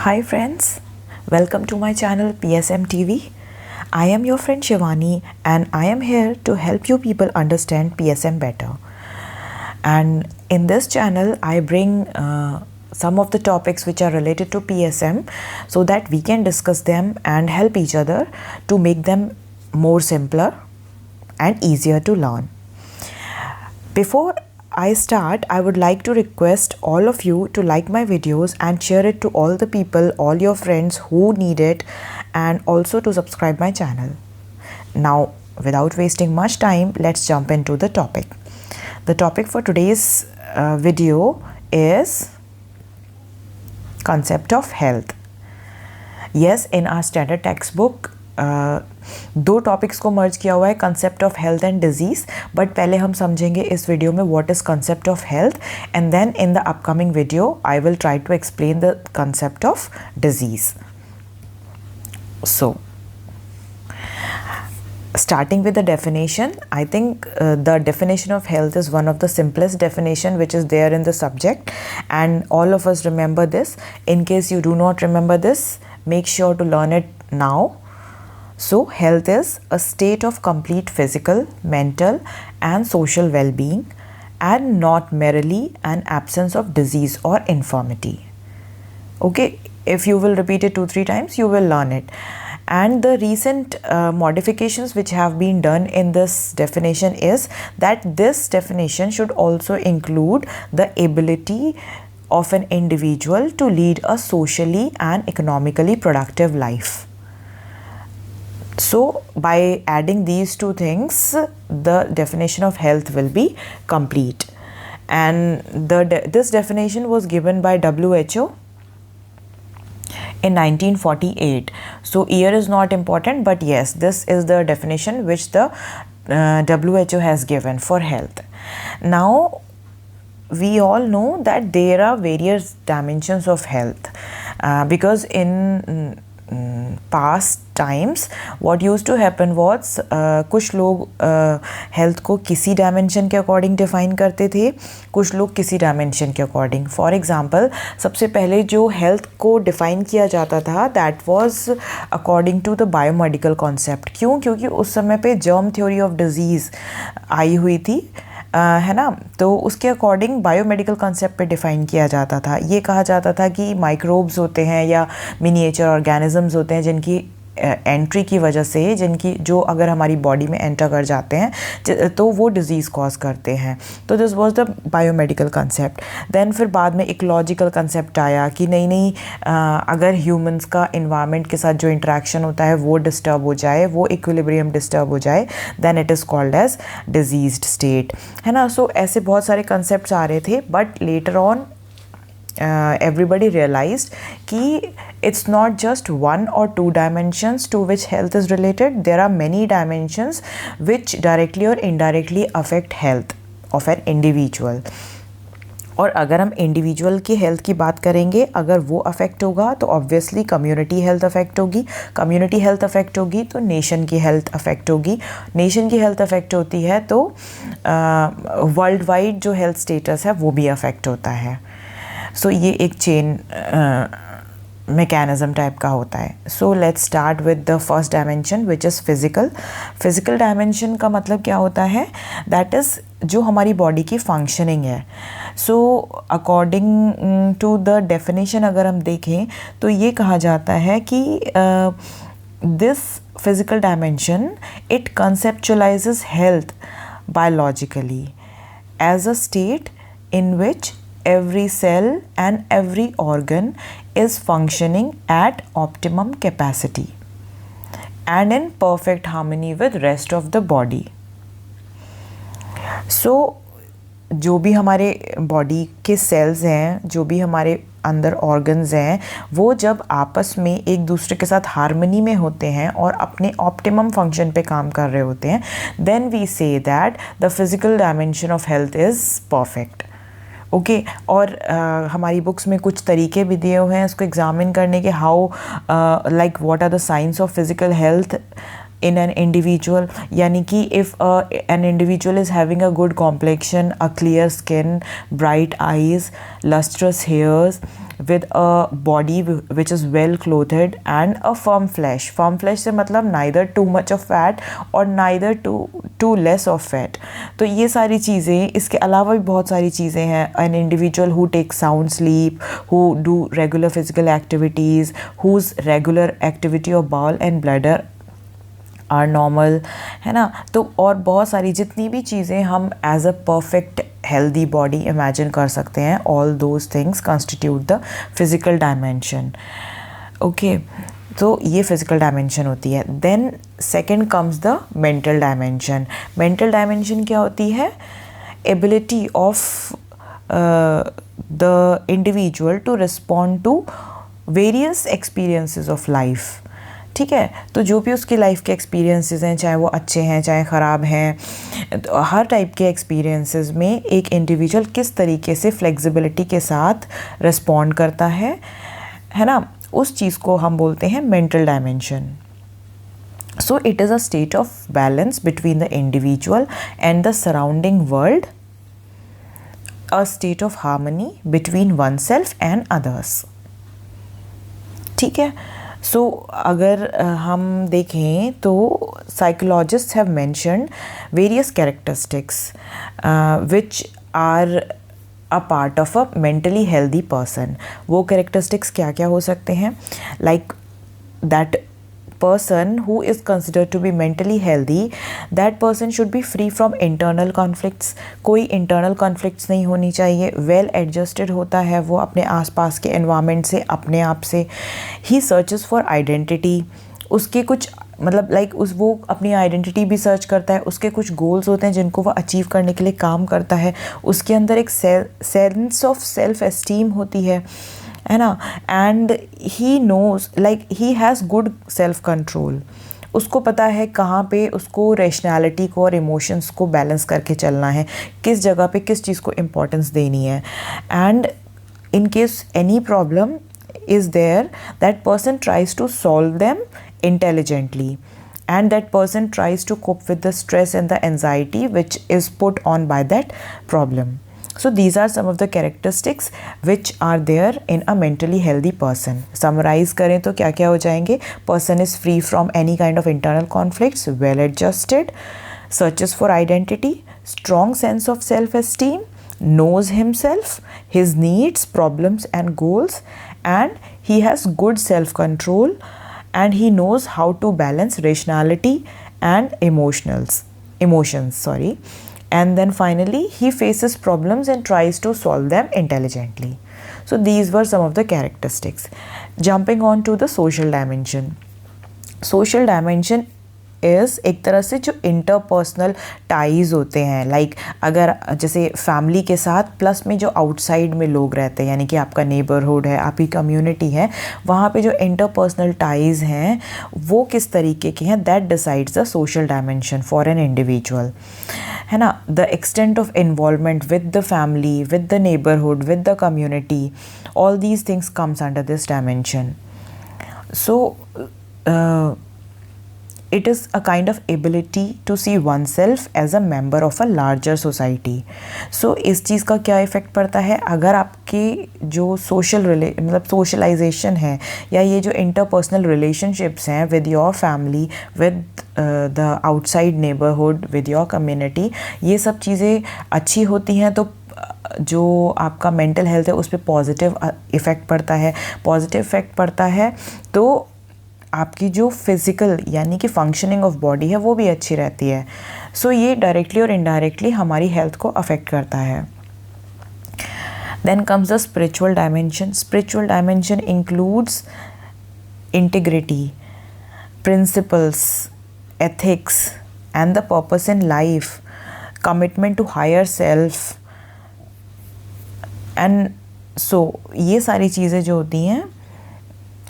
Hi friends, welcome to my channel PSM TV. I am your friend Shivani and I am here to help you people understand PSM better. And in this channel, I bring some of the topics which are related to PSM so that we can discuss them and help each other to make them more simpler and easier to learn. Before I start, I would like to request all of you to like my videos and share it to all the people, all your friends who need it, and also to subscribe my channel. Now, without wasting much time, let's jump into the topic. The topic for today's video is concept of health. Yes, in our standard textbook, दो topics को merge किया हुआ है, concept of health and disease. But पहले हम समझेंगे इस video में what is concept of health, and then in the upcoming video I will try to explain the concept of disease. So starting with the definition, I think the definition of health is one of the simplest definition which is there in the subject, and all of us remember this. In case you do not remember this, make sure to learn it now. So health is a state of complete physical, mental and social well-being, and not merely an absence of disease or infirmity. Okay, if you will repeat it 2-3 times, you will learn it. And the recent modifications which have been done in this definition is that this definition should also include the ability of an individual to lead a socially and economically productive life. So by adding these two things, the definition of health will be complete. And this definition was given by WHO in 1948. So year is not important, but yes, this is the definition which the WHO has given for health. Now we all know that there are various dimensions of health, because in past times what used to happen was कुछ लोग health को किसी dimension के according define करते थे, कुछ लोग किसी डायमेंशन के अकॉर्डिंग. फॉर एग्जांपल, सबसे पहले जो हेल्थ को डिफाइन किया जाता था that was according to the biomedical concept. क्यों? क्योंकि उस समय पे जर्म थ्योरी ऑफ डिजीज़ आई हुई थी, है ना. तो उसके अकॉर्डिंग बायोमेडिकल कॉन्सेप्ट पे डिफ़ाइन किया जाता था. ये कहा जाता था कि माइक्रोब्स होते हैं या मिनिएचर ऑर्गेनिजम्स होते हैं जिनकी एंट्री की वजह से, जिनकी जो अगर हमारी बॉडी में एंटर कर जाते हैं तो वो डिज़ीज़ कॉज करते हैं. तो this was the biomedical concept. Then फिर बाद में इकोलॉजिकल कंसेप्ट आया कि नहीं अगर ह्यूमंस का इन्वायरमेंट के साथ जो इंटरेक्शन होता है वो डिस्टर्ब हो जाए, वो इक्विलिब्रियम डिस्टर्ब हो जाए, then it is called as diseased state, है ना. सो ऐसे बहुत सारे कंसेप्ट्स आ रहे थे, but later on everybody realized कि it's not just one or two dimensions to which health is related. There are many dimensions which directly or indirectly affect health of an individual. और अगर हम individual की health की बात करेंगे, अगर वो अफेक्ट होगा तो ऑब्वियसली कम्युनिटी हेल्थ अफेक्ट होगी, कम्युनिटी हेल्थ अफेक्ट होगी तो नेशन की हेल्थ अफेक्ट होगी, नेशन की हेल्थ अफेक्ट होती है तो वर्ल्ड वाइड जो हेल्थ स्टेटस है वो भी अफेक्ट होता है. सो ये एक चेन मैकेनिज़्म टाइप का होता है. So let's start with the first dimension which is physical. Physical dimension का मतलब क्या होता है? दैट इज़ जो हमारी बॉडी की फंक्शनिंग है. So according to the definition अगर हम देखें तो ये कहा जाता है कि this physical dimension it conceptualises health biologically as a state in which every cell and every organ is functioning at optimum capacity and in perfect harmony with rest of the body. So जो भी हमारे body के sales हैं, जो भी हमारे अंदर organs हैं, वो जब आपस में एक दूसरे के साथ हार्मनी में होते हैं और अपने ऑप्टिमम फंक्शन पे काम कर रहे होते हैं, then we say that the physical dimension of health is perfect. Okay. और हमारी बुक्स में कुछ तरीके भी दिए हुए हैं इसको एग्जामिन करने के, how like what are the science of physical health in an individual, यानी कि if an individual is having a good complexion, a clear skin, bright eyes, lustrous hairs, with a body which is well clothed and a firm flesh से मतलब neither too much of fat और neither too less of fat. तो ये सारी चीज़ें, इसके अलावा भी बहुत सारी चीज़ें हैं. an individual who takes sound sleep, who do regular physical activities, whose regular activity of bowel and bladder are normal, है ना. तो और बहुत सारी जितनी भी चीज़ें हम as a perfect healthy body imagine कर सकते हैं, all those things constitute the physical dimension. Okay, तो ये फिज़िकल डायमेंशन होती है. Then second comes the mental dimension. Mental dimension क्या होती है? Ability of the individual to respond to various experiences of life. ठीक है, तो जो भी उसकी लाइफ के एक्सपीरियंसेस हैं, चाहे वो अच्छे हैं चाहे ख़राब हैं, तो हर टाइप के एक्सपीरियंसेस में एक इंडिविजुअल किस तरीके से फ्लेक्सिबिलिटी के साथ रिस्पॉन्ड करता है ना, उस चीज़ को हम बोलते हैं mental dimension. So it is a state of balance between the individual and the surrounding world, a state of harmony between one self and others. ठीक है. सो अगर हम देखें तो psychologist have mentioned various characteristics which are a part of a mentally healthy person. वो characteristics क्या क्या हो सकते हैं? Like that person who is considered to be mentally healthy, that person should be free from internal conflicts. कोई internal conflicts नहीं होनी चाहिए. well adjusted होता है वो अपने आसपास के environment से, अपने आप से. he searches for identity. उसके कुछ मतलब लाइक वो अपनी आइडेंटिटी भी सर्च करता है. उसके कुछ गोल्स होते हैं जिनको वो अचीव करने के लिए काम करता है. उसके अंदर एक सेंस ऑफ सेल्फ एस्टीम होती है ना. And he knows like he has good self control. उसको पता है कहाँ पे उसको रैशनैलिटी को और इमोशंस को बैलेंस करके चलना है, किस जगह पे किस चीज़ को इम्पोर्टेंस देनी है. And in case any problem is there, that person tries to solve them intelligently, and that person tries to cope with the stress and the anxiety which is put on by that problem. So these are some of the characteristics which are there in a mentally healthy person. Summarize करें तो क्या क्या हो जाएंगे? Person is free from any kind of internal conflicts, well adjusted, searches for identity, strong sense of self-esteem, knows himself, his needs, problems and goals, and he has good self-control, and he knows how to balance rationality and emotions. And then finally he faces problems and tries to solve them intelligently. So these were some of the characteristics. Jumping on to the social dimension. Social dimension is एक तरह से जो interpersonal ties होते हैं, like अगर जैसे family के साथ प्लस में जो आउटसाइड में लोग रहते हैं, यानी कि आपका नेबरहुड है, आपकी कम्युनिटी है, वहाँ पे जो इंटरपर्सनल टाइज़ हैं वो किस तरीके के हैं, that decides the social dimension for an individual, है ना. The extent of involvement with the family, with the neighbourhood, with the community, all these things comes under this dimension. So it is a kind of ability to see oneself as a member of a larger society. So इस चीज़ का क्या effect पड़ता है? अगर आपके जो मतलब socialisation है या ये जो इंटरपर्सनल रिलेशनशिप्स हैं with your family, with the outside neighbourhood, with your community, ये सब चीज़ें अच्छी होती हैं तो जो आपका मेंटल हेल्थ है उस पर पॉजिटिव इफ़ेक्ट पड़ता है. पॉजिटिव इफ़ेक्ट पड़ता है तो आपकी जो फिज़िकल यानी कि फंक्शनिंग ऑफ बॉडी है वो भी अच्छी रहती है. सो ये डायरेक्टली और इनडायरेक्टली हमारी हेल्थ को अफेक्ट करता है. Then comes the spiritual dimension. Spiritual dimension includes integrity, principles, ethics and the purpose in life, commitment to higher self. And so ये सारी चीज़ें जो होती हैं,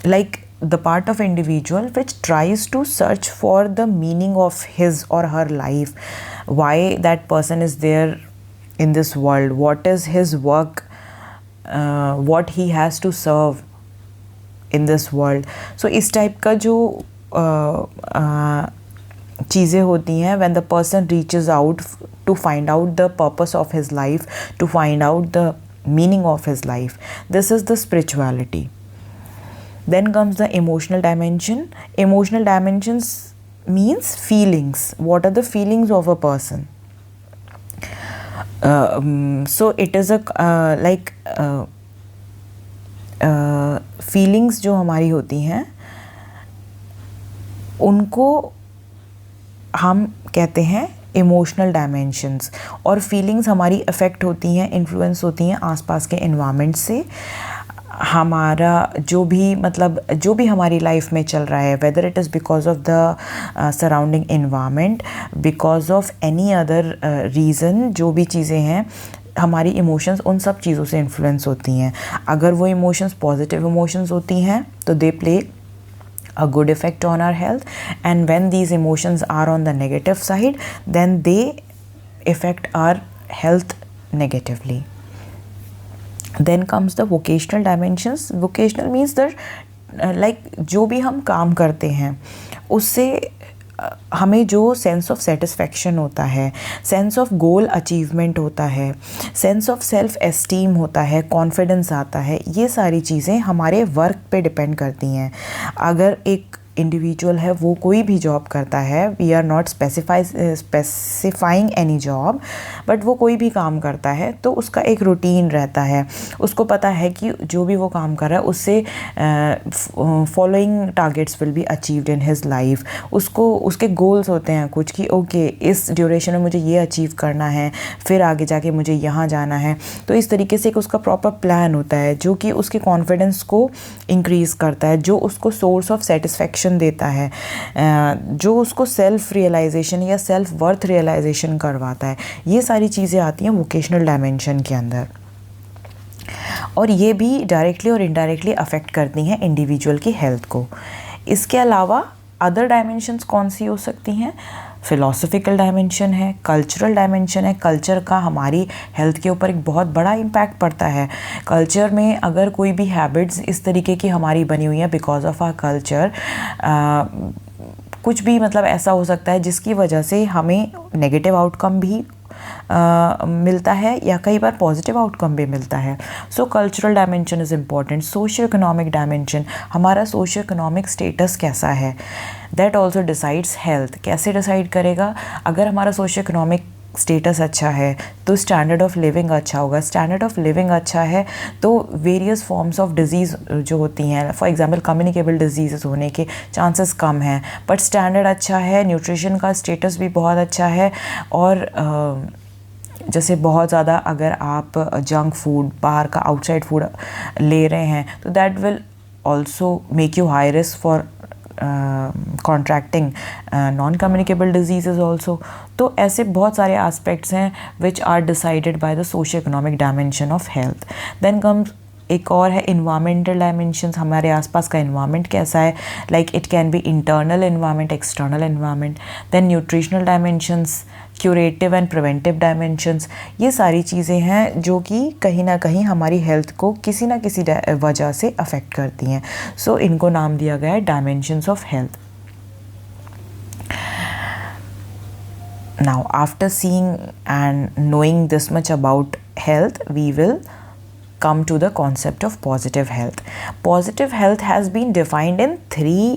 like the part of individual which tries to search for the meaning of his or her life, why that person is there in this world, what is his work, what he has to serve in this world. So इस type का जो चीज़ें होती हैं when the person reaches out to find out the purpose of his life, to find out the meaning of his life. This is the spirituality. Then comes the emotional dimension. Emotional dimensions means feelings. What are the feelings of a person? So it is a feelings जो हमारी होती हैं उनको हम कहते हैं emotional dimensions, और feelings हमारी अफेक्ट होती हैं, इन्फ्लुएंस होती हैं आसपास के एनवायरनमेंट से। हमारा जो भी हमारी लाइफ में चल रहा है, whether it is because of the surrounding environment, because of any other reason, जो भी चीज़ें हैं, हमारी इमोशंस उन सब चीज़ों से इन्फ्लुएंस होती हैं। अगर वो इमोशंस पॉजिटिव इमोशंस होती हैं तो they play a good effect on our health, and when these emotions are on the negative side, then they affect our health negatively. Then comes the vocational dimensions. Vocational means that जो भी हम काम करते हैं उससे हमें जो sense of satisfaction होता है, सेंस ऑफ गोल अचीवमेंट होता है, सेंस ऑफ सेल्फ एस्टीम होता है, कॉन्फिडेंस आता है, ये सारी चीज़ें हमारे वर्क पे डिपेंड करती हैं। अगर एक इंडिविजुअल है, वो कोई भी जॉब करता है, we are not specifying any job, but वो कोई भी काम करता है तो उसका एक रूटीन रहता है, उसको पता है कि जो भी वो काम कर रहा है उससे following targets will be achieved in his life. उसको उसके गोल्स होते हैं कुछ कि ओके इस ड्यूरेशन में मुझे ये अचीव करना है, फिर आगे जाके मुझे यहाँ जाना है। तो इस तरीके से एक उसका प्रॉपर प्लान होता है जो कि उसके कॉन्फिडेंस को इंक्रीज़ करता है, जो उसको सोर्स ऑफ सेटिस्फैक्शन देता है, जो उसको सेल्फ रियलाइजेशन या सेल्फ वर्थ रियलाइजेशन करवाता है। ये सारी चीज़ें आती हैं वोकेशनल डायमेंशन के अंदर, और ये भी डायरेक्टली और इनडायरेक्टली अफेक्ट करती हैं इंडिविजुअल की हेल्थ को। इसके अलावा अदर डायमेंशंस कौन सी हो सकती हैं? फिलोसफिकल डायमेंशन है, कल्चरल डायमेंशन है। कल्चर का हमारी हेल्थ के ऊपर एक बहुत बड़ा इम्पैक्ट पड़ता है। कल्चर में अगर कोई भी हैबिट्स इस तरीके की हमारी बनी हुई हैं बिकॉज ऑफ आवर कल्चर, कुछ भी ऐसा हो सकता है जिसकी वजह से हमें नेगेटिव आउटकम भी मिलता है या कई बार पॉजिटिव आउटकम भी मिलता है। सो cultural dimension is important. Socio economic dimension, हमारा सोशियो इकोनॉमिक स्टेटस कैसा है, दैट ऑल्सो डिसाइड्स हेल्थ। कैसे डिसाइड करेगा? अगर हमारा सोशियो इकोनॉमिक स्टेटस अच्छा है तो स्टैंडर्ड ऑफ लिविंग अच्छा होगा। स्टैंडर्ड ऑफ लिविंग अच्छा है तो वेरियस फॉर्म्स ऑफ डिजीज़ जो होती हैं, फॉर एग्जांपल कम्युनिकेबल डिजीज़ होने के चांसेस कम हैं, बट स्टैंडर्ड अच्छा है, न्यूट्रिशन का स्टेटस भी बहुत अच्छा है। और जैसे बहुत ज़्यादा अगर आप जंक फूड, बाहर का आउटसाइड फूड ले रहे हैं तो that will also make you high risk for contracting non communicable disease also. तो ऐसे बहुत सारे एस्पेक्ट्स हैं which are decided by the socio economic dimension of health. Then comes एक और है इन्वायरमेंटल डायमेंशंस। हमारे आसपास का इन्वायरमेंट कैसा है, like it can be internal environment, external environment. Then nutritional dimensions, curative and preventive dimensions. ये सारी चीज़ें हैं जो कि कहीं ना कहीं हमारी हेल्थ को किसी ना किसी वजह से अफेक्ट करती हैं। सो इनको नाम दिया गया है dimensions of health. Now, after seeing and knowing this much about health, we will come to the concept of positive health. Positive health has been defined in three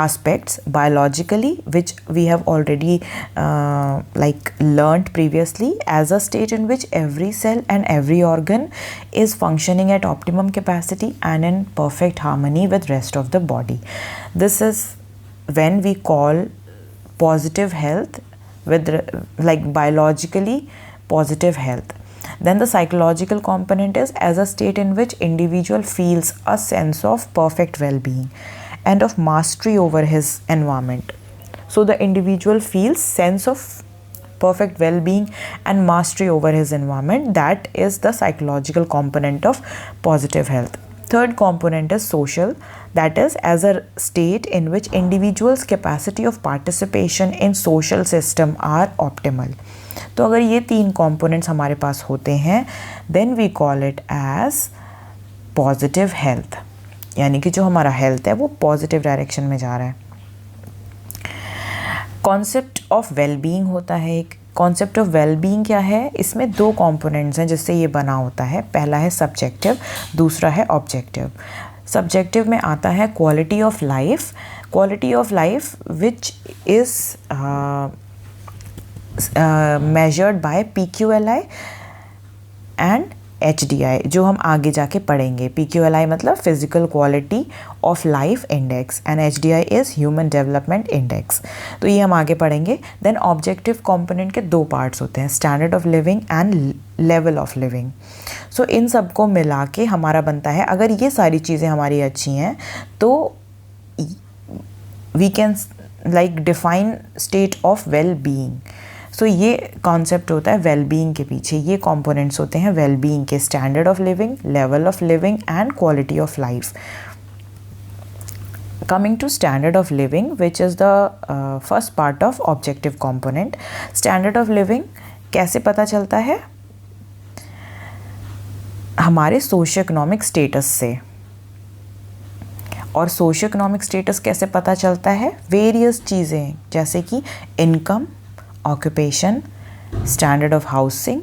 aspects: biologically, which we have already learnt previously, as a state in which every cell and every organ is functioning at optimum capacity and in perfect harmony with rest of the body. This is when we call positive health, with biologically positive health. Then the psychological component is as a state in which individual feels a sense of perfect well-being and of mastery over his environment. So the individual feels sense of perfect well-being and mastery over his environment. That is the psychological component of positive health. Third component is social, that is as a state in which individuals' capacity of participation in social system are optimal. तो अगर ये तीन components हमारे पास होते हैं, then we call it as positive health, यानी कि जो हमारा health है वो positive direction में जा रहा है। कॉन्सेप्ट ऑफ वेलबींग होता है एक। कॉन्सेप्ट ऑफ वेलबींग क्या है, इसमें दो कंपोनेंट्स हैं जिससे ये बना होता है। पहला है सब्जेक्टिव, दूसरा है ऑब्जेक्टिव। सब्जेक्टिव में आता है quality of life, quality of life which is measured by PQLI and HDI, जो हम आगे जाके पढ़ेंगे। PQLI मतलब physical quality of life index and HDI is human development index, तो ये हम आगे पढ़ेंगे। देन ऑब्जेक्टिव कंपोनेंट के दो पार्ट्स होते हैं, standard of living and level of living. So इन सबको मिला के हमारा बनता है, अगर ये सारी चीज़ें हमारी अच्छी हैं तो we can like define state of well being. So ये कॉन्सेप्ट होता है वेल बीइंग के पीछे, ये कंपोनेंट्स होते हैं वेल बीइंग के, standard of living, level of living and quality of life. Coming to standard of living, which is the first part of objective component. Standard of living कैसे पता चलता है, हमारे सोशियो इकोनॉमिक स्टेटस से। और socio economic status कैसे पता चलता है, वेरियस चीज़ें जैसे कि income, occupation, standard of housing,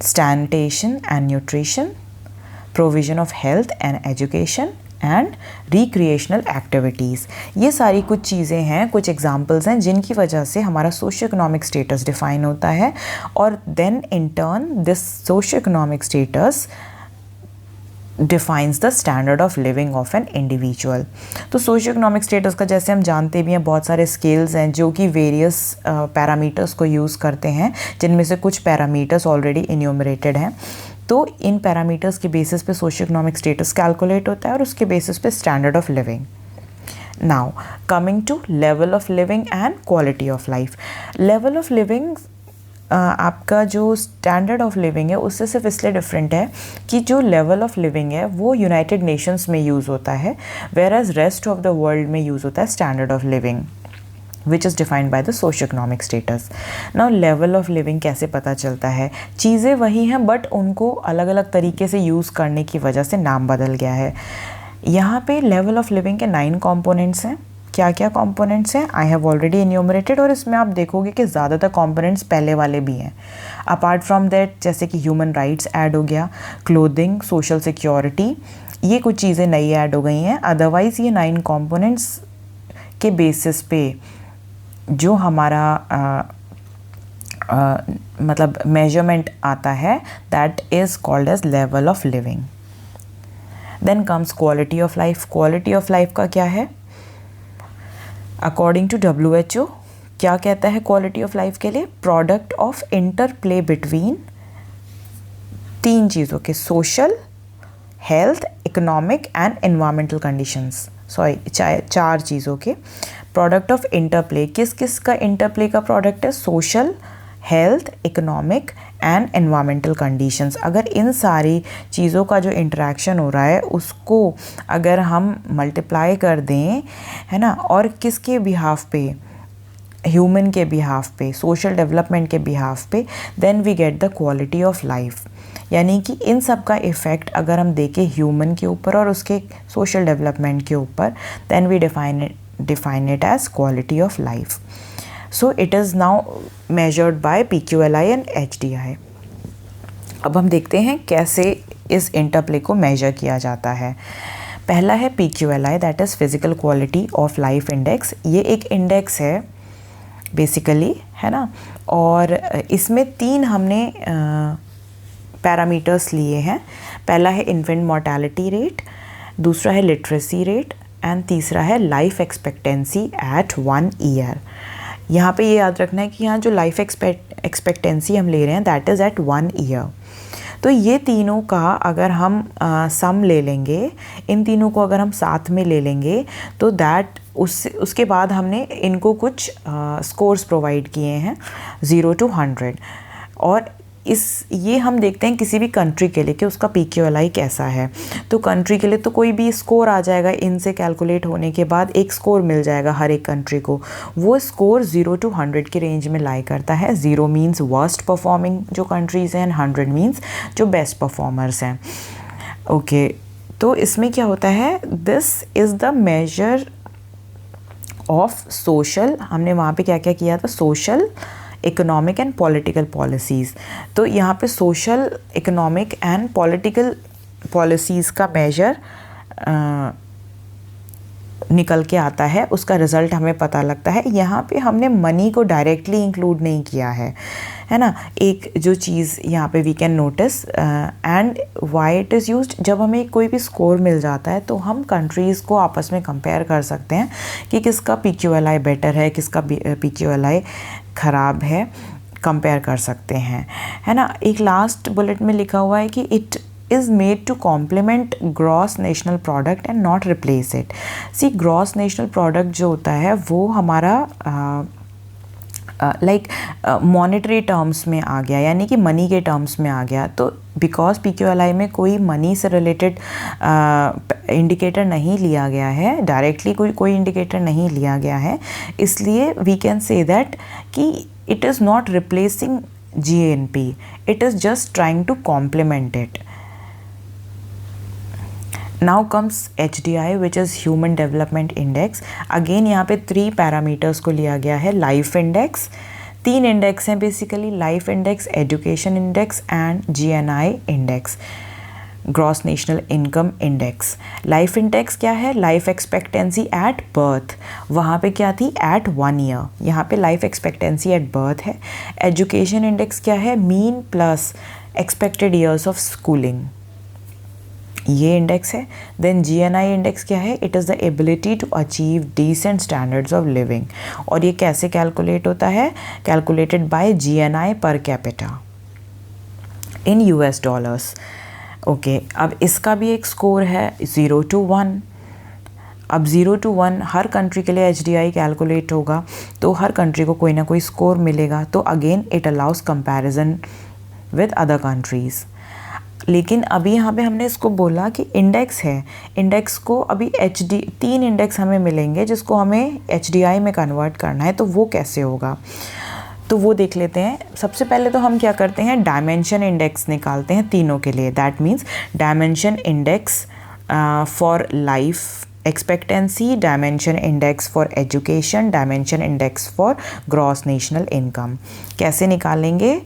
sanitation and nutrition, provision of health and education and recreational activities. ये सारी कुछ चीज़ें हैं, कुछ एग्जांपल्स हैं जिनकी वजह से हमारा सोशियो इकोनॉमिक स्टेटस डिफाइन होता है। और then in turn this socio economic status defines the standard of living of an individual. तो सोशियो इकोनॉमिक स्टेटस का जैसे हम जानते भी हैं, बहुत सारे स्केल्स हैं जो कि वेरियस पैरामीटर्स को यूज़ करते हैं, जिनमें से कुछ पैरामीटर्स ऑलरेडी इन्यूमरेटेड हैं। तो इन पैरामीटर्स के बेसिस पे सोशियो इकोनॉमिक स्टेटस कैलकुलेट होता है और उसके बेसिस पे standard of living. Now coming to level of living and quality of life. Level of living आपका जो स्टैंडर्ड ऑफ लिविंग है उससे सिर्फ इसलिए डिफरेंट है कि जो लेवल ऑफ लिविंग है वो यूनाइटेड नेशंस में यूज़ होता है, whereas rest of the world में यूज़ होता है standard of living which is defined by the socio-economic status. Now level of living कैसे पता चलता है, चीज़ें वही हैं बट उनको अलग अलग तरीके से यूज़ करने की वजह से नाम बदल गया है। यहाँ पे लेवल ऑफ लिविंग के 9 कंपोनेंट्स हैं। क्या क्या कंपोनेंट्स हैं, आई हैव ऑलरेडी इन्यूमरेटेड, और इसमें आप देखोगे कि ज़्यादातर कंपोनेंट्स पहले वाले भी हैं। अपार्ट फ्रॉम दैट जैसे कि ह्यूमन राइट्स ऐड हो गया, क्लोथिंग, सोशल सिक्योरिटी, ये कुछ चीज़ें नई ऐड हो गई हैं। अदरवाइज़ ये 9 कंपोनेंट्स के बेसिस पे जो हमारा मतलब मेजरमेंट आता है that is called as level of living. Then comes quality of life. Quality of life का क्या है, अकॉर्डिंग टू WHO क्या कहता है क्वालिटी ऑफ लाइफ के लिए, प्रोडक्ट ऑफ इंटरप्ले बिटवीन 3 चीज़ों के, social, health, economic and environmental conditions. Sorry 4 चीज़ों के प्रोडक्ट ऑफ इंटरप्ले। किस किस का इंटरप्ले का प्रोडक्ट है, social, health, economic and environmental conditions. अगर इन सारी चीज़ों का जो इंटरेक्शन हो रहा है उसको अगर हम मल्टीप्लाई कर दें, है ना, और किसके बिहाफ पे, ह्यूमन के बिहाफ पे, सोशल डेवलपमेंट के बिहाफ पे, then we get the quality of life. यानी कि इन सब का इफ़ेक्ट अगर हम देखें ह्यूमन के ऊपर और उसके सोशल डेवलपमेंट के ऊपर, then we define it as quality of life. So it is now measured by PQLI and HDI. अब हम देखते हैं कैसे इस इंटरप्ले को मेजर किया जाता है। पहला है PQLI, that is physical quality of life index. ये एक इंडेक्स है बेसिकली, है ना, और इसमें 3 हमने पैरामीटर्स लिए हैं। पहला है इन्फेंट मोर्टेलिटी रेट, दूसरा है लिटरेसी रेट एंड तीसरा है लाइफ एक्सपेक्टेंसी एट 1 ईयर। यहाँ पे ये याद रखना है कि यहाँ जो लाइफ एक्सपेक्टेंसी हम ले रहे हैं दैट इज़ एट 1 ईयर। तो ये तीनों का अगर हम सम ले लेंगे, इन तीनों को अगर हम साथ में ले लेंगे तो दैट उसके बाद हमने इनको कुछ स्कोर्स प्रोवाइड किए हैं 0 to 100। और ये हम देखते हैं किसी भी कंट्री के लिए कि उसका PQLI कैसा है। तो कंट्री के लिए तो कोई भी स्कोर आ जाएगा, इनसे कैलकुलेट होने के बाद एक स्कोर मिल जाएगा हर एक कंट्री को। वो स्कोर 0 to 100 के रेंज में लाई करता है। 0 मीन्स वर्स्ट परफॉर्मिंग जो कंट्रीज़ हैं, 100 मीन्स जो बेस्ट परफॉर्मर्स हैं। ओके, तो इसमें क्या होता है, this is the measure of social, हमने वहाँ पे क्या क्या किया था, social, economic and political policies. तो यहाँ पे social, economic and political policies का मेजर निकल के आता है, उसका रिज़ल्ट हमें पता लगता है। यहाँ पे हमने मनी को डायरेक्टली इंक्लूड नहीं किया है ना। एक जो चीज़ यहाँ पे we can notice and why it is used, जब हमें कोई भी स्कोर मिल जाता है तो हम कंट्रीज़ को आपस में कंपेयर कर सकते हैं कि किसका PQLI बेटर है, किसका PQLI ख़राब है, कंपेयर कर सकते हैं, है ना। एक लास्ट बुलेट में लिखा हुआ है कि it is made to complement gross national product and not replace it. See, gross national product जो होता है वो हमारा लाइक मॉनेटरी टर्म्स में आ गया, यानी कि मनी के टर्म्स में आ गया। तो बिकॉज PQLI में कोई मनी से रिलेटेड इंडिकेटर नहीं लिया गया है, डायरेक्टली कोई इंडिकेटर नहीं लिया गया है, इसलिए वी कैन से दैट कि it is not replacing GNP, it is just trying to complement it. Now comes HDI, which is Human Development Index. Again यहाँ पे 3 पैरामीटर्स को लिया गया है। लाइफ इंडेक्स, 3 इंडेक्स हैं basically, life index, education index and GNI index, gross national income index. Life index क्या है, life expectancy at birth, वहाँ पे क्या थी, एट 1 ईयर, यहाँ पे लाइफ एक्सपेक्टेंसी एट बर्थ है। एजुकेशन इंडेक्स क्या है, mean plus expected years of schooling, ये इंडेक्स है। देन GNI इंडेक्स क्या है, it is the ability to achieve decent standards of living, और ये कैसे कैलकुलेट होता है, calculated by GNI per capita in US dollars. Okay, अब इसका भी एक स्कोर है 0 to 1। अब 0 to 1 हर कंट्री के लिए HDI कैलकुलेट होगा, तो हर कंट्री को कोई ना कोई स्कोर मिलेगा। तो again it allows comparison with other countries. लेकिन अभी यहाँ पे हमने इसको बोला कि इंडेक्स है, इंडेक्स को अभी 3 इंडेक्स हमें मिलेंगे जिसको हमें HDI में कन्वर्ट करना है, तो वो कैसे होगा, तो वो देख लेते हैं। सबसे पहले तो हम क्या करते हैं, डायमेंशन इंडेक्स निकालते हैं तीनों के लिए। That means dimension index for life expectancy, dimension index for education, dimension index for gross national income. कैसे निकालेंगे,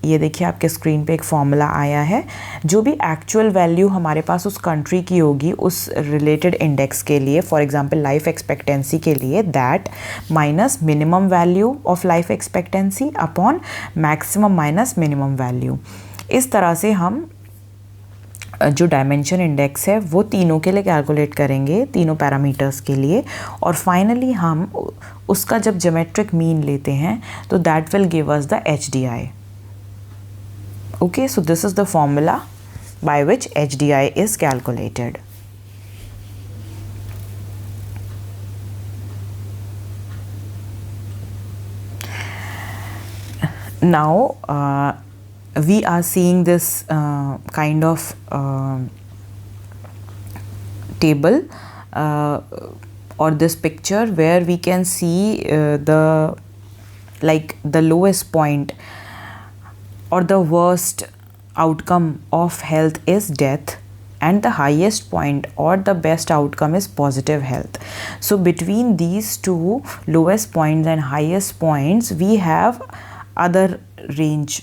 ये देखिए आपके स्क्रीन पे एक फॉर्मूला आया है। जो भी एक्चुअल वैल्यू हमारे पास उस कंट्री की होगी उस रिलेटेड इंडेक्स के लिए, फॉर एग्जांपल लाइफ एक्सपेक्टेंसी के लिए, that minus minimum value of life expectancy upon maximum minus minimum value. इस तरह से हम जो डायमेंशन इंडेक्स है वो तीनों के लिए कैलकुलेट करेंगे, तीनों पैरामीटर्स के लिए, और फाइनली हम उसका जब ज्योमेट्रिक मीन लेते हैं तो that will give us the HDI. Okay, so this is the formula by which HDI is calculated. Now we are seeing this kind of table or this picture where we can see the lowest point or the worst outcome of health is death, and the highest point or the best outcome is positive health. So between these two lowest points and highest points, we have other range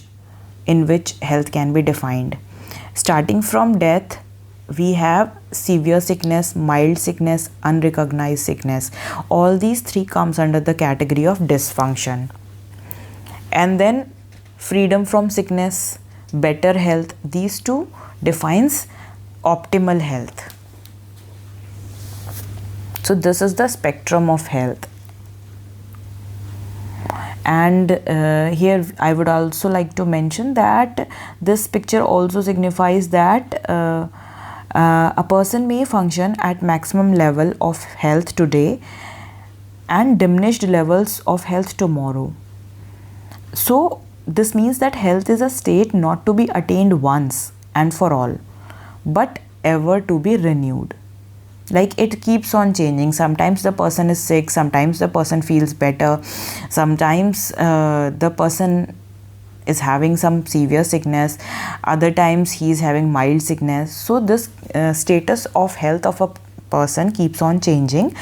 in which health can be defined. Starting from death, we have severe sickness, mild sickness, unrecognized sickness. All these 3 comes under the category of dysfunction. And then freedom from sickness, better health, these 2 defines optimal health. So this is the spectrum of health. And here I would also like to mention that this picture also signifies that a person may function at maximum level of health today and diminished levels of health tomorrow. So this means that health is a state not to be attained once and for all, but ever to be renewed. Like it keeps on changing. Sometimes the person is sick, sometimes the person feels better, sometimes the person is having some severe sickness, other times he is having mild sickness. So this status of health of a person keeps on changing,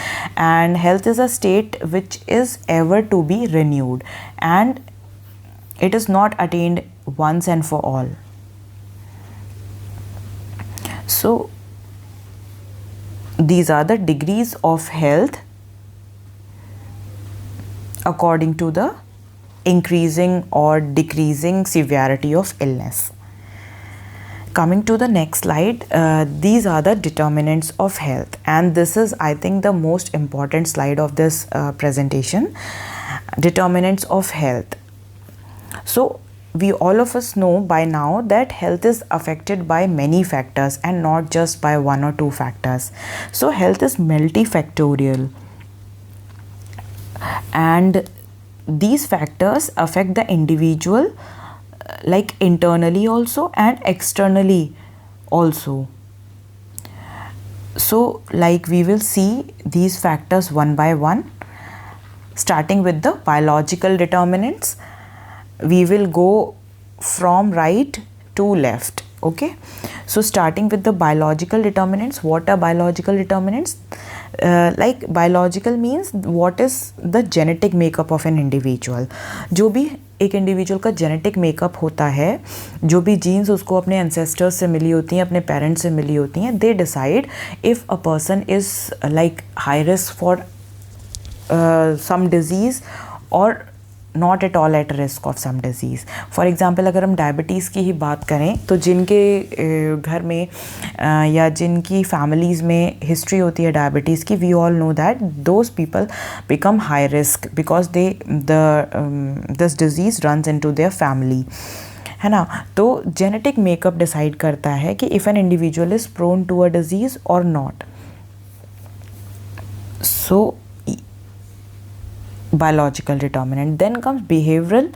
and health is a state which is ever to be renewed, and it is not attained once and for all. So these are the degrees of health according to the increasing or decreasing severity of illness. Coming to the next slide, these are the determinants of health, and this is, I think, the most important slide of this presentation. Determinants of health. So we all of us know by now that health is affected by many factors and not just by one or two factors. So health is multifactorial, and these factors affect the individual like internally also and externally also. So like we will see these factors one by one, starting with the biological determinants. We will go from right to left. Okay, so starting with the biological determinants. What are biological determinants? Like biological means what is the genetic makeup of an individual. जो भी एक individual का genetic makeup होता है, जो भी jeans उसको अपने एंसेस्टर्स से मिली होती हैं, अपने पेरेंट्स से मिली होती हैं, they decide if a person is like high risk for some disease or not at all at risk of some disease. For example अगर हम डायबिटीज़ की ही बात करें तो जिनके घर में या जिनकी फैमिलीज़ में हिस्ट्री होती है डायबिटीज़ की, we all know that those people become high risk because this disease runs into their family, है ना. तो जेनेटिक मेकअप डिसाइड करता है कि if an individual is prone to a disease or not. So biological determinant. Then comes behavioral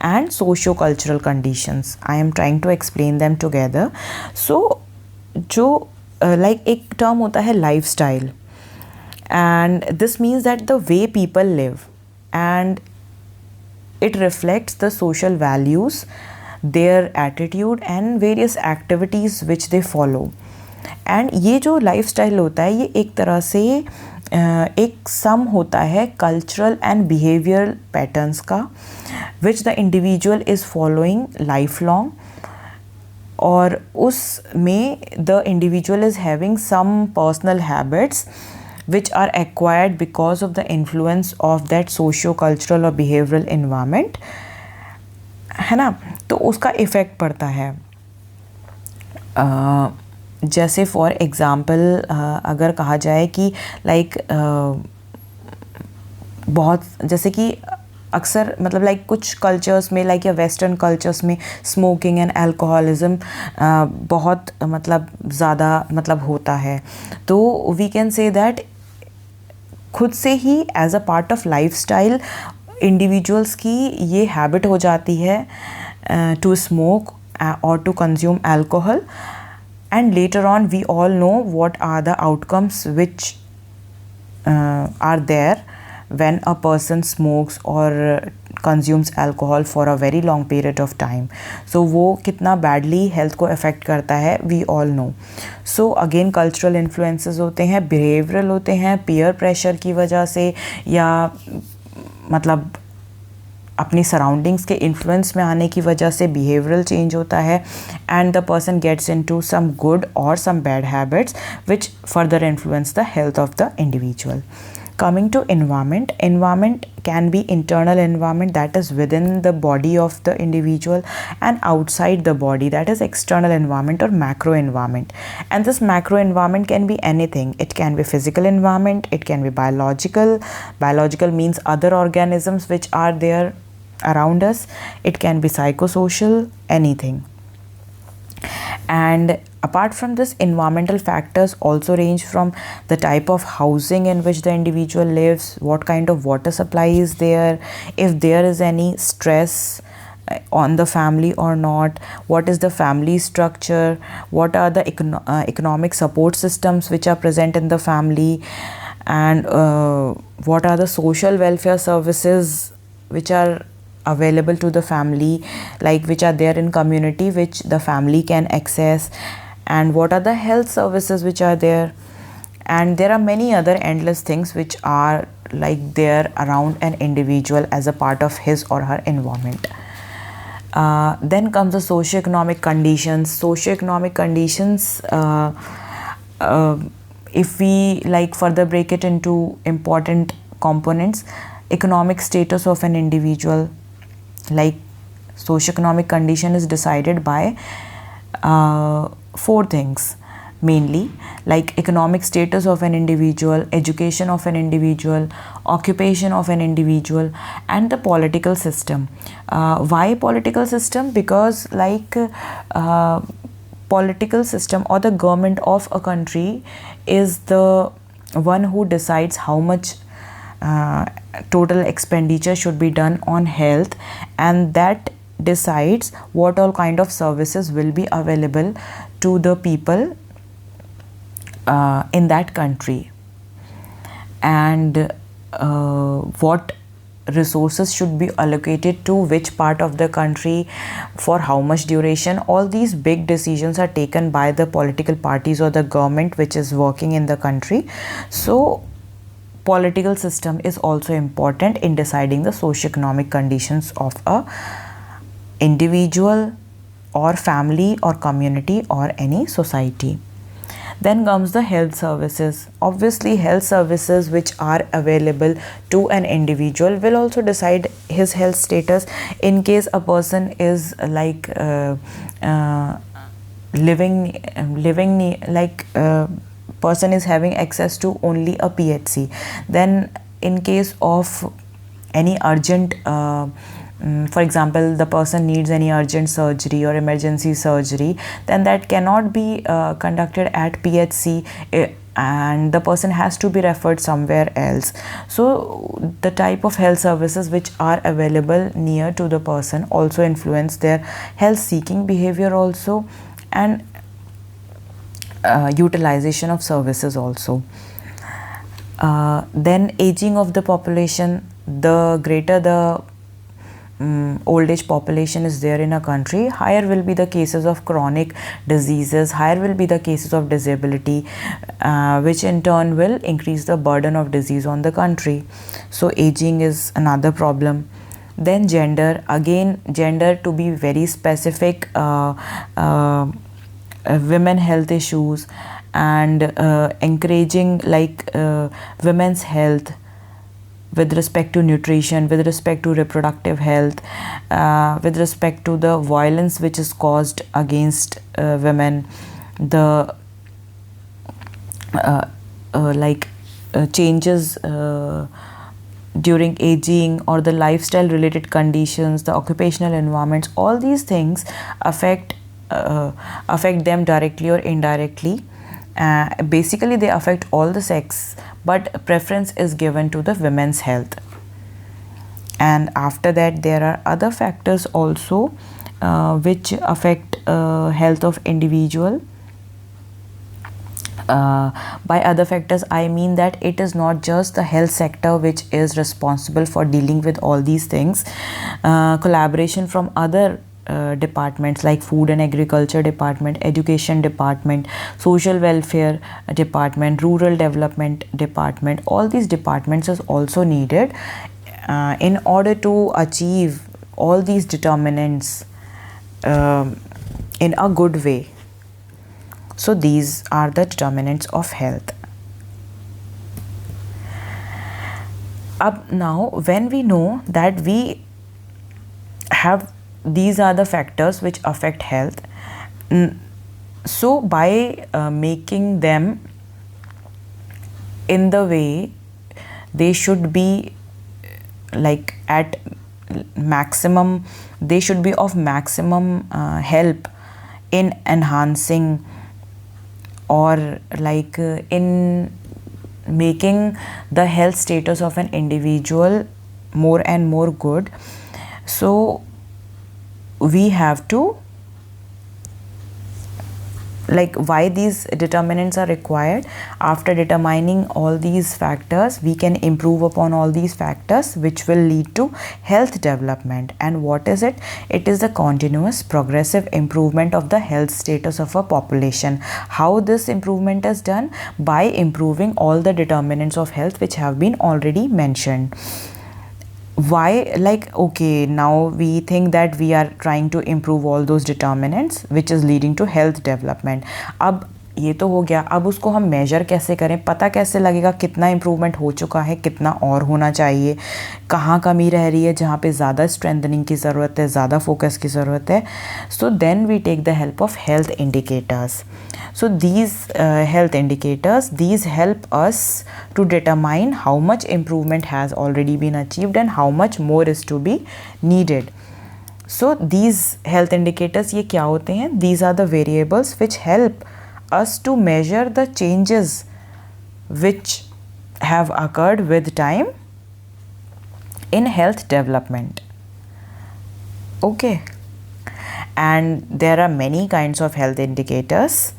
and socio-cultural conditions. I am trying to explain them together. So जो like एक term होता है lifestyle, and this means that the way people live, and it reflects the social values, their attitude and various activities which they follow. And ये जो lifestyle होता है ये एक तरह से एक सम होता है कल्चरल एंड बिहेवियरल पैटर्न्स का, which the individual is following life long, और उसमें the individual is having some personal habits which are acquired because of the influence of that socio cultural और बिहेवियरल इन्वायरमेंट, है ना. तो उसका effect पड़ता है. जैसे फॉर एग्ज़ाम्पल अगर कहा जाए कि लाइक बहुत जैसे कि अक्सर मतलब लाइक कुछ कल्चर्स में लाइक या वेस्टर्न कल्चर्स में स्मोकिंग एंड अल्कोहलिज्म बहुत मतलब ज़्यादा मतलब होता है. तो वी कैन से दैट खुद से ही as a part of lifestyle individuals की ये हैबिट हो जाती है टू स्मोक और to consume alcohol. And later on we all know what are the outcomes which are there when a person smokes or consumes alcohol for a very long period of time. So वो कितना badly health को affect करता है we all know. So again cultural influences होते हैं, behavioral होते हैं, peer pressure की वजह से, या मतलब अपनी सराउंडिंग्स के इन्फ्लुएंस में आने की वजह से बिहेवियरल चेंज होता है, and the person gets into some good or some bad habits which further influence the health of the individual. Coming to environment, environment can be internal environment, that is within the body of the individual, and outside the body, that is external environment or macro environment. And this macro environment can be anything. It can be physical environment, it can be biological. Biological means other organisms which are there around us. It can be psychosocial, anything. And apart from this, environmental factors also range from the type of housing in which the individual lives, what kind of water supply is there, if there is any stress on the family or not, what is the family structure, what are the economic support systems which are present in the family, and what are the social welfare services which are available to the family, like which are there in community which the family can access, and what are the health services which are there, And there are many other endless things which are like there around an individual as a part of his or her environment. Then comes the socioeconomic conditions. Socioeconomic conditions, if we like further break it into important components, economic status of an individual, like socioeconomic condition is decided by four things mainly, like economic status of an individual, education of an individual, occupation of an individual, and the political system. Why political system? Because like political system or the government of a country is the one who decides how much total expenditure should be done on health, and that decides what all kind of services will be available to the people in that country, and what resources should be allocated to which part of the country for how much duration. All these big decisions are taken by the political parties or the government which is working in the country. So political system is also important in deciding the socioeconomic conditions of a individual or family or community or any society. Then comes the health services. Obviously, health services which are available to an individual will also decide his health status. In case a person is like person is having access to only a PHC, then in case of any urgent for example, the person needs any urgent surgery or emergency surgery, then that cannot be conducted at PHC, and the person has to be referred somewhere else. So the type of health services which are available near to the person also influence their health seeking behavior also, and utilization of services also. Then aging of the population. The greater the old age population is there in a country, higher will be the cases of chronic diseases, higher will be the cases of disability, which in turn will increase the burden of disease on the country. So aging is another problem. Then gender, again gender to be very specific, women health issues, and encouraging like women's health with respect to nutrition, with respect to reproductive health, with respect to the violence which is caused against women, the changes during aging, or the lifestyle related conditions, the occupational environments. All these things affect them directly or indirectly. Basically they affect all the sex, but preference is given to the women's health. And after that there are other factors also which affect health of individual. By other factors I mean that it is not just the health sector which is responsible for dealing with all these things. Collaboration from other departments like food and agriculture department, education department, social welfare department, rural development department, all these departments is also needed in order to achieve all these determinants in a good way. So these are the determinants of health. Up now, when we know that we have these are the factors which affect health, so by making them in the way they should be like at maximum, they should be of maximum help in enhancing or like in making the health status of an individual more and more good. So we have to like why these determinants are required. After determining all these factors, we can improve upon all these factors which will lead to health development. And what is it? It is the continuous progressive improvement of the health status of a population. How this improvement is done? By improving all the determinants of health which have been already mentioned. Why? Like, okay, now we think that we are trying to improve all those determinants which is leading to health development. अब ये तो हो गया, अब उसको हम major कैसे करें, पता कैसे लगेगा कितना इम्प्रूवमेंट हो चुका है, कितना और होना चाहिए, कहाँ कमी रह रही है, जहाँ पे ज़्यादा स्ट्रेंथनिंग की ज़रूरत है, ज़्यादा फोकस की ज़रूरत है. So then we take the help of health indicators. So these health indicators, these help us to determine how much improvement has already been achieved and how much more is to be needed. So these health indicators ये क्या होते हैं? These are the variables which help us to measure the changes which have occurred with time in health development. Okay, and there are many kinds of health indicators.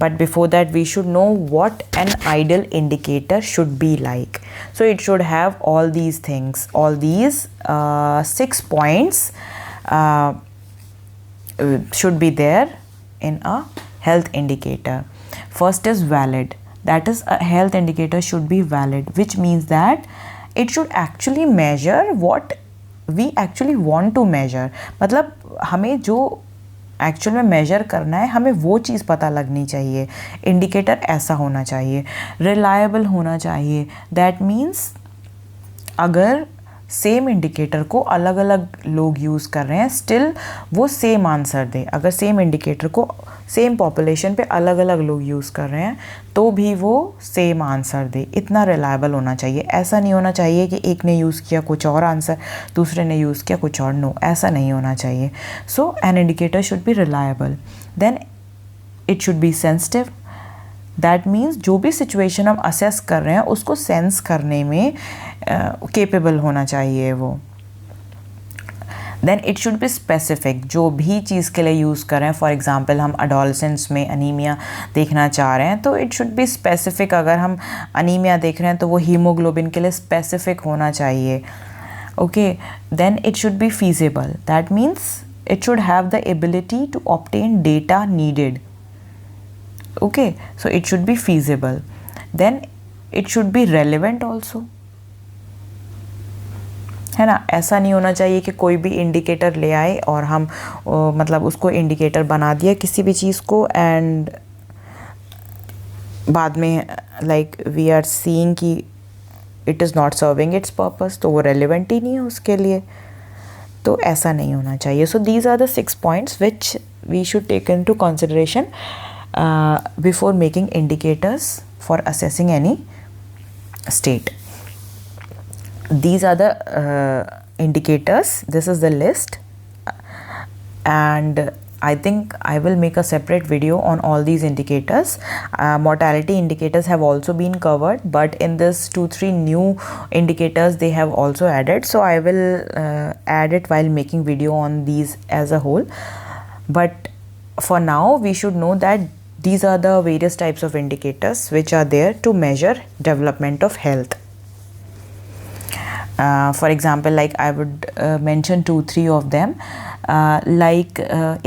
But before that, we should know what an ideal indicator should be like. So it should have all these things, all these 6 points should be there in a health indicator. First is valid. That is, a health indicator should be valid, which means that it should actually measure what we actually want to measure. मतलब हमें जो actual में major करना है, हमें वो चीज़ पता लगनी चाहिए. इंडिकेटर ऐसा होना चाहिए, रिलायबल होना चाहिए. दैट मीन्स अगर सेम इंडिकेटर को अलग अलग लोग यूज़ कर रहे हैं, स्टिल वो सेम आंसर दे. अगर सेम इंडिकेटर को सेम पॉपुलेशन पे अलग अलग लोग यूज़ कर रहे हैं तो भी वो सेम आंसर दे. इतना रिलायबल होना चाहिए. ऐसा नहीं होना चाहिए कि एक ने यूज़ किया कुछ और आंसर, दूसरे ने यूज़ किया कुछ और. नो, ऐसा नहीं होना चाहिए. So an indicator should be reliable. Then it should be sensitive. That means जो भी सिचुएशन हम असेस कर रहे हैं उसको सेंस करने में केपेबल होना चाहिए वो. Then it should be specific. जो भी चीज़ के लिए यूज़ कर रहे हैं, फॉर एग्जांपल हम अडोलेसेंस में अनीमिया देखना चाह रहे हैं तो इट शुड बी स्पेसिफिक. अगर हम अनीमिया देख रहे हैं तो वो हीमोग्लोबिन के लिए स्पेसिफिक होना चाहिए. Okay, then it should be feasible. That means it should have the ability to obtain data needed. Okay, so it should be feasible. Then it should be relevant also, है ना. ऐसा नहीं होना चाहिए कि कोई भी इंडिकेटर ले आए और हम मतलब उसको इंडिकेटर बना दिया किसी भी चीज़ को एंड बाद में लाइक वी आर सीइंग कि it is not serving it's purpose, तो वो रेलिवेंट ही नहीं है उसके लिए. तो ऐसा नहीं होना चाहिए. So these are the 6 points which we should take into consideration before making indicators for assessing any state. These are the indicators. This is the list, and I think I will make a separate video on all these indicators. Mortality indicators have also been covered, but in this 2-3 new indicators they have also added, so I will add it while making video on these as a whole. But for now we should know that these are the various types of indicators which are there to measure development of health. For example, like I would mention 2-3 of them.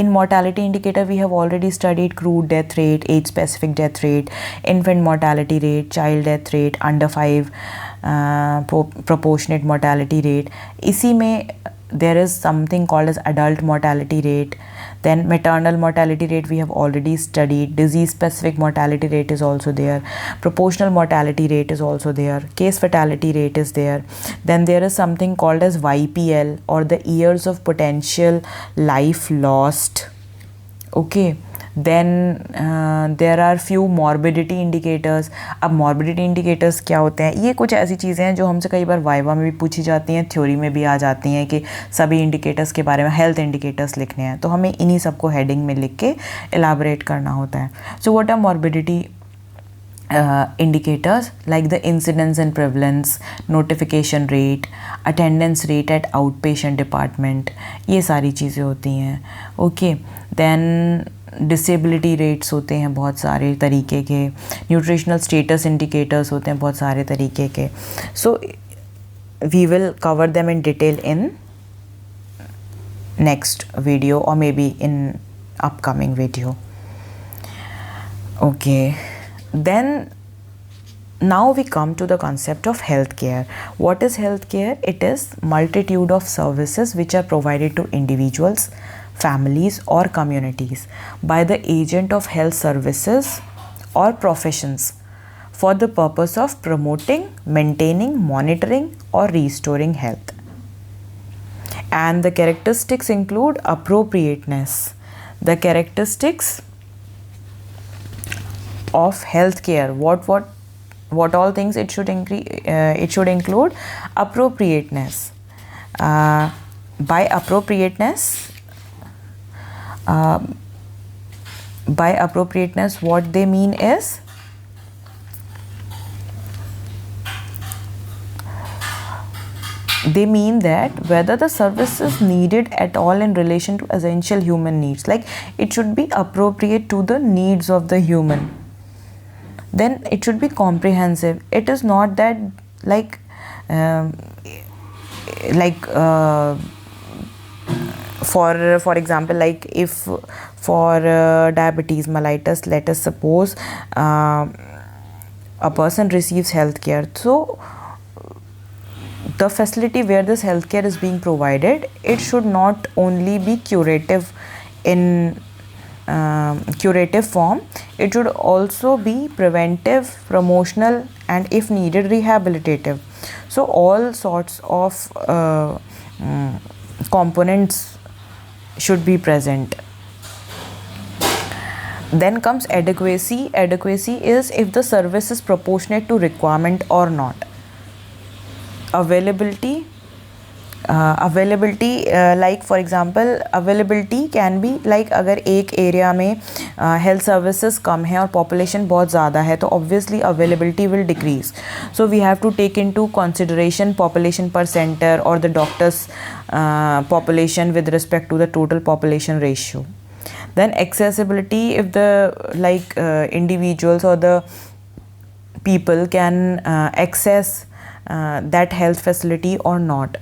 In mortality indicator we have already studied crude death rate, age specific death rate, infant mortality rate, child death rate, under 5 proportionate mortality rate. इसी में there is something called as adult mortality rate. Then maternal mortality rate we have already studied. Disease specific mortality rate is also there. Proportional mortality rate is also there. Case fatality rate is there. Then there is something called as YPL, or the years of potential life lost. Okay, then there are few morbidity indicators. अब morbidity indicators क्या होते हैं? ये कुछ ऐसी चीज़ें हैं जो हमसे कई बार वाइवा में भी पूछी जाती हैं, थ्योरी में भी आ जाती हैं कि सभी इंडिकेटर्स के बारे में हेल्थ इंडिकेटर्स लिखने हैं, तो हमें इन्हीं सबको हेडिंग में लिख के एलाबरेट करना होता है. So what are morbidity indicators? Like the incidence and prevalence, notification rate, attendance rate at outpatient department, ये सारी चीज़ें होती हैं. Okay, then डिसेबिलिटी रेट्स होते हैं बहुत सारे तरीके के, न्यूट्रिशनल स्टेटस इंडिकेटर्स होते हैं बहुत सारे तरीके के. So we will cover them in detail in next video or maybe in upcoming video. Okay, then now we come to the concept of healthcare. What is healthcare? It is multitude of services which are provided to individuals, families or communities by the agent of health services or professions for the purpose of promoting, maintaining, monitoring or restoring health. And the characteristics include appropriateness. The characteristics of healthcare, what all things it should include? Appropriateness. By appropriateness, what they mean is, they mean that whether the service is needed at all in relation to essential human needs, like it should be appropriate to the needs of the human. Then it should be comprehensive. It is not that for example, like if for diabetes mellitus, let us suppose a person receives healthcare, so the facility where this healthcare is being provided, it should not only be curative in curative form, it should also be preventive, promotional and if needed rehabilitative. So all sorts of components should be present. Then comes adequacy. Adequacy is if the service is proportionate to requirement or not. Availability, like for example, availability can be like अगर एक area में health services कम है और population बहुत ज़्यादा है तो obviously availability will decrease. So we have to take into consideration population per center or the doctors population with respect to the total population ratio. Then accessibility, if the individuals or the people can access that health facility or not,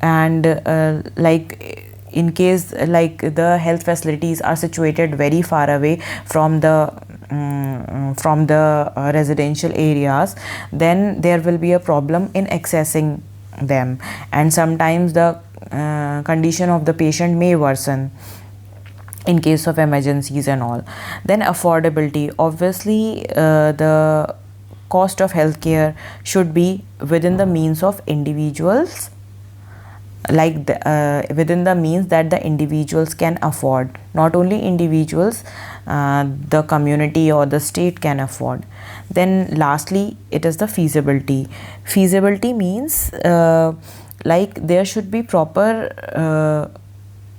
and in case the health facilities are situated very far away from the residential areas, then there will be a problem in accessing them, and sometimes the condition of the patient may worsen in case of emergencies and all. Then affordability, obviously the cost of healthcare should be within the means of individuals, within the means that the individuals can afford. Not only individuals, the community or the state can afford. Then lastly, it is the feasibility. Feasibility means there should be proper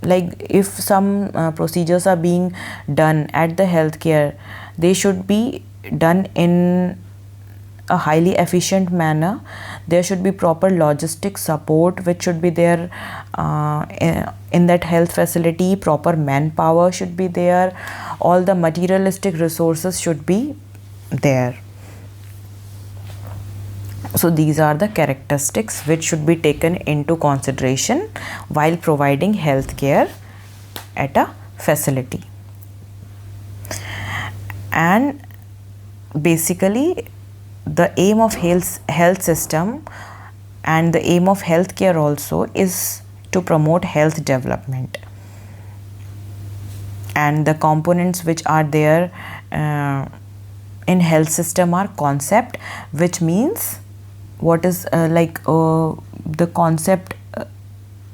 if some procedures are being done at the healthcare, they should be done in a highly efficient manner. There should be proper logistic support which should be there in that health facility. Proper manpower should be there. All the materialistic resources should be there. So these are the characteristics which should be taken into consideration while providing health care at a facility. And basically the aim of health system and the aim of healthcare also is to promote health development. And the components which are there in health system are concept, which means what is the concept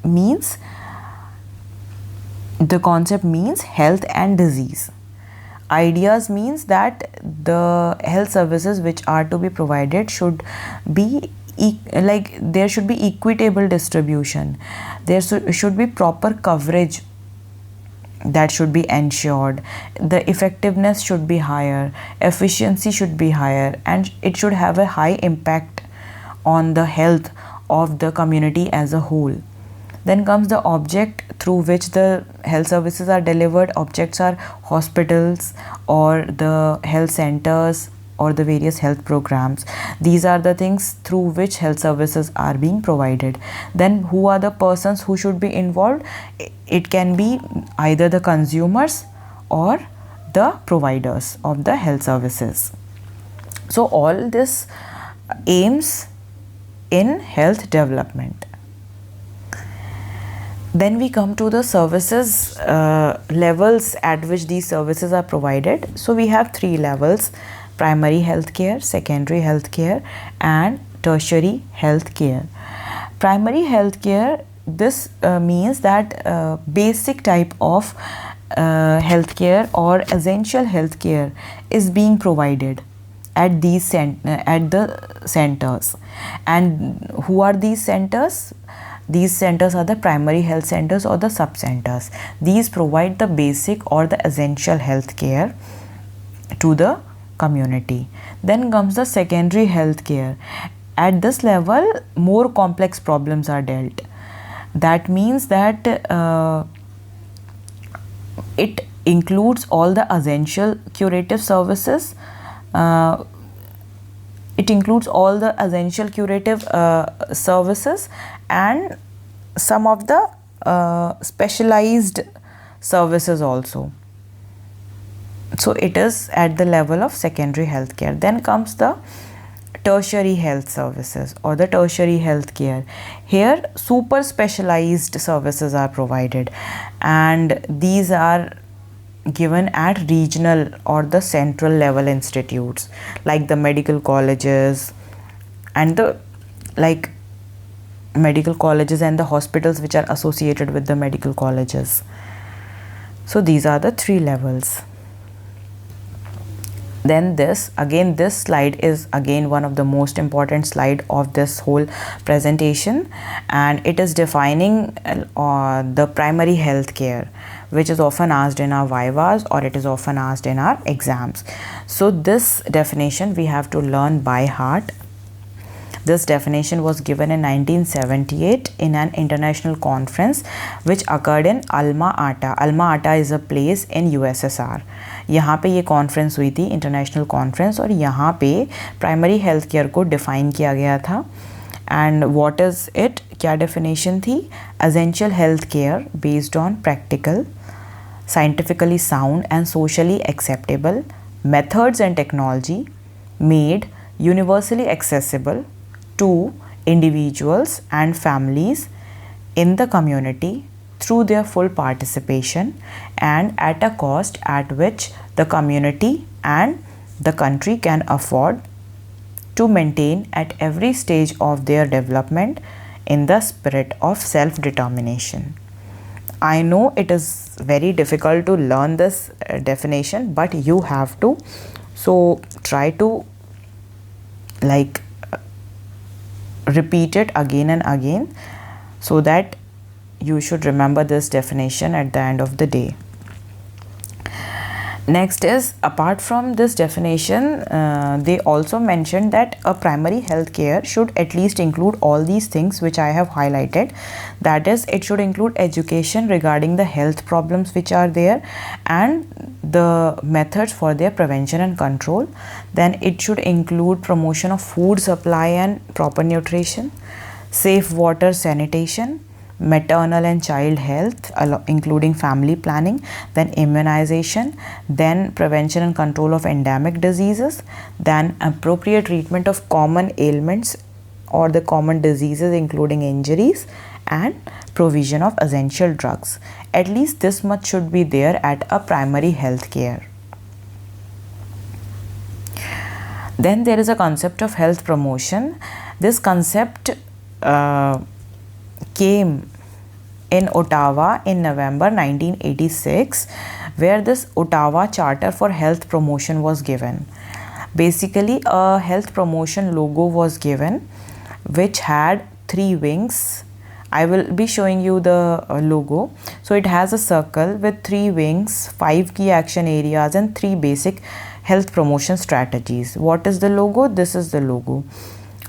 means health and disease. Ideas means that the health services which are to be provided should be there should be equitable distribution. There should be proper coverage that should be ensured. The effectiveness should be higher, efficiency should be higher, and it should have a high impact on the health of the community as a whole. Then comes the object through which the health services are delivered. Objects are hospitals or the health centers or the various health programs. These are the things through which health services are being provided. Then who are the persons who should be involved? It can be either the consumers or the providers of the health services. So all this aims in health development. Then we come to the services levels at which these services are provided. So we have 3 levels: primary health care, secondary health care, and tertiary health care. Primary health care, this means that basic type of health care or essential health care is being provided at these at the centers. And who are these centers? These centers are the primary health centers or the sub centers. These provide the basic or the essential health care to the community. Then comes the secondary health care. At this level, more complex problems are dealt. That means that it includes all the essential curative services. It includes all the essential curative services and some of the specialized services also. So it is at the level of secondary health care. Then comes the tertiary health services or the tertiary health care. Here super specialized services are provided, and these are given at regional or the central level institutes like the medical colleges and the medical colleges and the hospitals which are associated with the medical colleges. So these are the 3 levels. Then this slide is again one of the most important slide of this whole presentation, and it is defining the primary health care, which is often asked in our vivas or it is often asked in our exams. So this definition we have to learn by heart. This definition was given in 1978 in an international conference which occurred in Alma Ata. Alma Ata is a place in USSR. यहाँ पे ये conference हुई थी, international conference, और यहाँ पे primary health care को define किया गया था. एंड व्हाट इज़ इट, क्या डेफिनेशन थी? Essential health care based on practical, scientifically sound and socially acceptable methods and technology made universally accessible to individuals and families in the community through their full participation and at a cost at which the community and the country can afford to maintain at every stage of their development in the spirit of self-determination. I know it is very difficult to learn this definition, but you have to. So try to repeat it again and again so that you should remember this definition at the end of the day. Next is, apart from this definition, they also mentioned that a primary health care should at least include all these things which I have highlighted. That is, it should include education regarding the health problems which are there and the methods for their prevention and control. Then it should include promotion of food supply and proper nutrition, safe water, sanitation, maternal and child health including family planning, then immunization, then prevention and control of endemic diseases, then appropriate treatment of common ailments or the common diseases including injuries, and provision of essential drugs. At least this much should be there at a primary health care. Then there is a concept of health promotion. This concept came in Ottawa in November 1986, where this Ottawa Charter for Health Promotion was given. Basically, a health promotion logo was given which had 3 wings. I will be showing you the logo. So it has a circle with 3 wings, 5 key action areas and 3 basic health promotion strategies. What is the logo? This is the logo.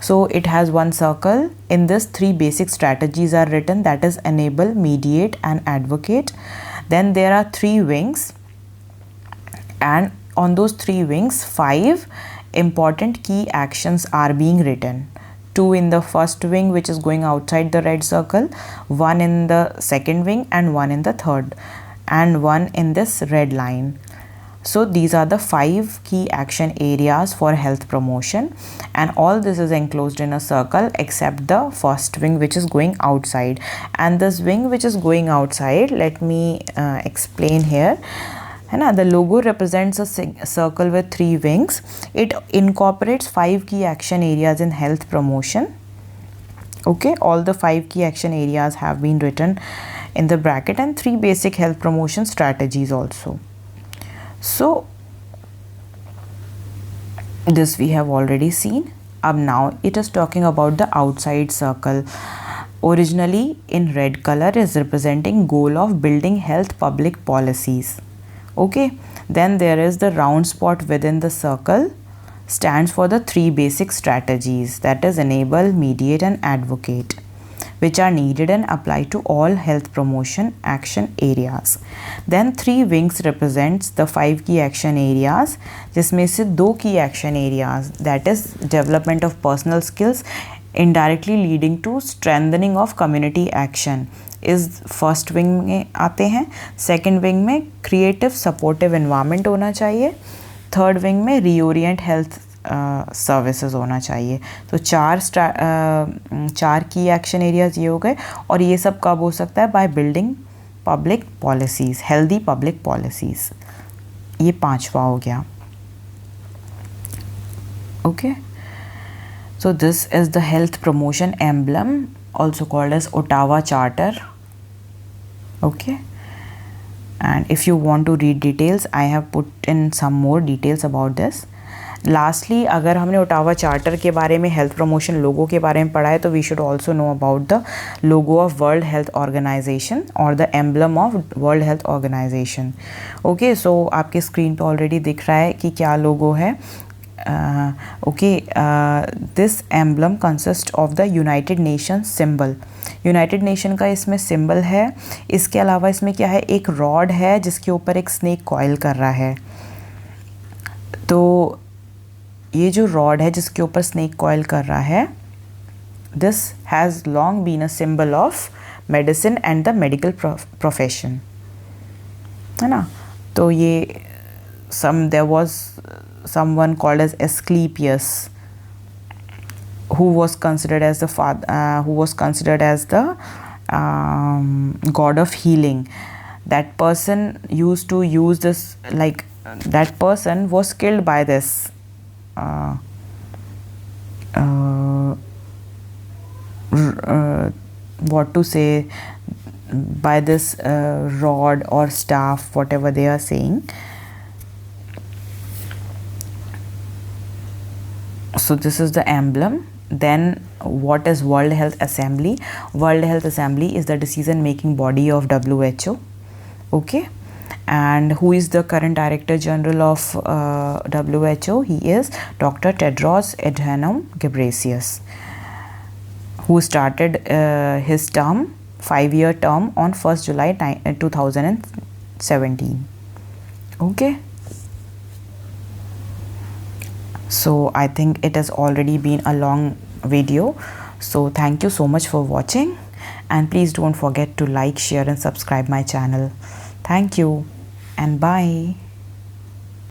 So it has one circle. In this, 3 basic strategies are written, that is enable, mediate and advocate. Then there are 3 wings, and on those 3 wings 5 important key actions are being written. 2 in the first wing, which is going outside the red circle, 1 in the second wing, and 1 in the third, and 1 in this red line. So these are the 5 key action areas for health promotion, and all this is enclosed in a circle except the first wing, which is going outside. And this wing which is going outside, let me explain here. The logo represents a circle with 3 wings. It incorporates 5 key action areas in health promotion. Okay, all the 5 key action areas have been written in the bracket, and 3 basic health promotion strategies also. So this we have already seen. Now it is talking about the outside circle. Originally in red color is representing goal of building health public policies. Okay, then there is the round spot within the circle, stands for the 3 basic strategies, that is enable, mediate and advocate, which are needed and apply to all health promotion action areas. Then 3 wings represents the 5 key action areas, जिसमें से 2 key action areas, that is development of personal skills indirectly leading to strengthening of community action, इस first wing में आते हैं. Second wing में creative supportive environment होना चाहिए. Third wing में रीओरिएंट हेल्थ सर्विसेज होना चाहिए. तो 4 की एक्शन एरियाज ये हो गए, और ये सब कब हो सकता है? By building public policies, healthy public policies. ये 5वां हो गया. Okay, so this is the health promotion emblem, also called as Ottawa Charter. Okay, and if you want to read details, I have put in some more details about this. Lastly, अगर हमने Ottawa charter के बारे में, health promotion लोगो के बारे में पढ़ा है, तो we should also know about the logo of World Health Organization or the emblem of World Health Organization. Okay, so आपके स्क्रीन पे ऑलरेडी दिख रहा है कि क्या लोगो है. This emblem consist of the United nation symbol. United nation का इसमें सिंबल है. इसके अलावा इसमें क्या है? एक रॉड है जिसके ऊपर एक स्नेक कॉइल कर रहा है. तो ये जो रॉड है जिसके ऊपर स्नेक कॉइल कर रहा है, this has long been a symbol of medicine and the medical profession, है ना. तो ये there was someone called as Asclepius, who was considered as the god of healing. That person used to use this, like that person was killed by this what to say, by this rod or staff, whatever they are saying. So this is the emblem. Then what is World Health Assembly? World Health Assembly is the decision making body of WHO. Okay, and who is the current Director General of WHO? He is Dr. Tedros Adhanom Ghebreyesus, who started his term, 5-year term, on 1st July 2017. Okay, so I think it has already been a long video, so thank you so much for watching, and please don't forget to like, share and subscribe my channel. Thank you and bye.